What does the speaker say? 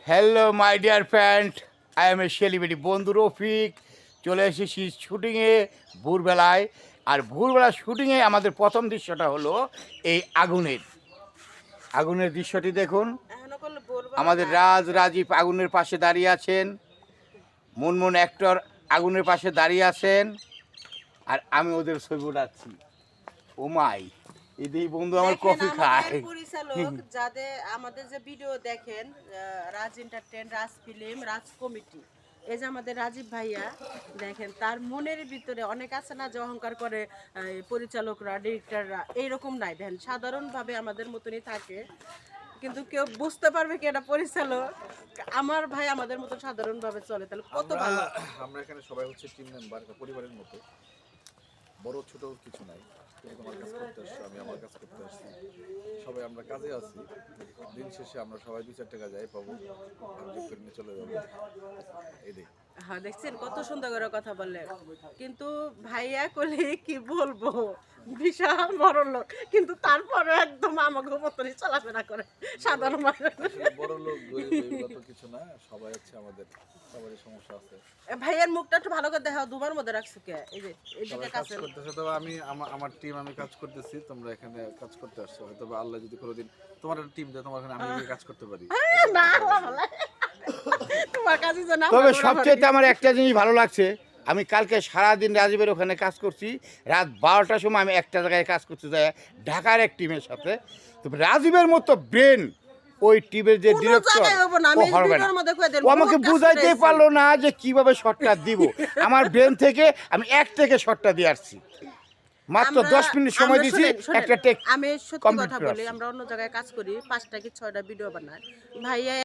Hello my dear friend, I M A celebrity বন্ধু রফিক। চলে এসেছি শুটিংয়ে ভোরবেলায়। আর ভোরবেলা শুটিংয়ে আমাদের প্রথম দৃশ্যটা হলো এই আগুনের দৃশ্যটি দেখুন। আমাদের রাজীব আগুনের পাশে দাঁড়িয়ে আছেন, মুনমুন অ্যাক্টর আগুনের পাশে দাঁড়িয়ে আছেন, আর আমি ওদের ছবি উঠাচ্ছি। ও মাই, এদিকে বন্ধু আমার কফি খায়। পরিচালক যাদের আমাদের যে ভিডিও দেখেন, রাজ এন্টারটেইন, রাজ ফিল্ম, রাজ কমিটি, এই যে আমাদের রাজীব ভাইয়া দেখেন, তার মনের ভিতরে অনেক আছে না যে অহংকার করে পরিচালকরা, ডিরেক্টররা এইরকম নাই। দেখেন সাধারণভাবে আমাদের মতনই থাকে, কিন্তু কেউ বুঝতে পারবে কি এটা পরিচালক। আমার ভাই আমাদের মতো সাধারণভাবে চলে, তাহলে কত ভালো। আমরা এখানে সবাই হচ্ছে টিম মেম্বার, পরিবারের মতো, বড় ছোট কিছু নাই। তুমি তোমার কাজ করতে আসছো, আমি আমার কাজ করতে আসছি, সবাই আমরা কাজে আছি। দিন শেষে আমরা সবাই 2-4 টাকা যাই পাবো, ভাগ্য করে নিয়ে চলে যাবো। এই দেখ, হ্যাঁ দেখছেন কত সুন্দর করে কথা বললেন, কিন্তু ভাইয়া কলি কি বলবো, বিশাল বড় লোক, কিন্তু তারপরে একদম আমাকে মতনই চলাফেরা করে সাধারণ মানুষ। আসলে বড় লোক গরিব এগুলো তো কিছু না, সবাই হচ্ছে আমাদের সবারই সমস্যা আছে। ভাইয়ের মুখটা একটু ভালো করে দেখাও, দুবার মধ্যে রাখছো কে? এই যে সবাই এদিকে কাজ কাছে করতেছে, তবে আমি আমার টিম, আমি কাজ করতেছি, তোমরা এখানে কাজ করতে আসছো। হয়তো বা আল্লাহ যদি কোনোদিন তোমার একটা টিম দেয়, তোমার এখানে আমি গিয়ে কাজ করতে পারি। না তোমার কাছে যে না, তবে সবচেয়ে আমার একটা জিনিস ভালো লাগছে, আমি কালকে সারাদিন রাজীবের ওখানে কাজ করছি। রাত 12টার সময় আমি একটা জায়গায় কাজ করতে যাই ঢাকার এক টিমের সাথে। তবে রাজীবের মতো ব্রেন ওই টিমের যে ডিরেক্টর ও হবে না। ও আমাকে বুঝাইতেই পারলো না যে কিভাবে শটটা দিব। আমার ব্রেন থেকে আমি এক থেকে শটটা দিয়ে আসছি, মাত্র 10 মিনিট সময় দিয়েছি একটা টেক। আমি সত্যি কথা বলি, আমরা অন্য জায়গায় কাজ করি, 5টা কি 6টা ভিডিও বানাই, ভাইয়া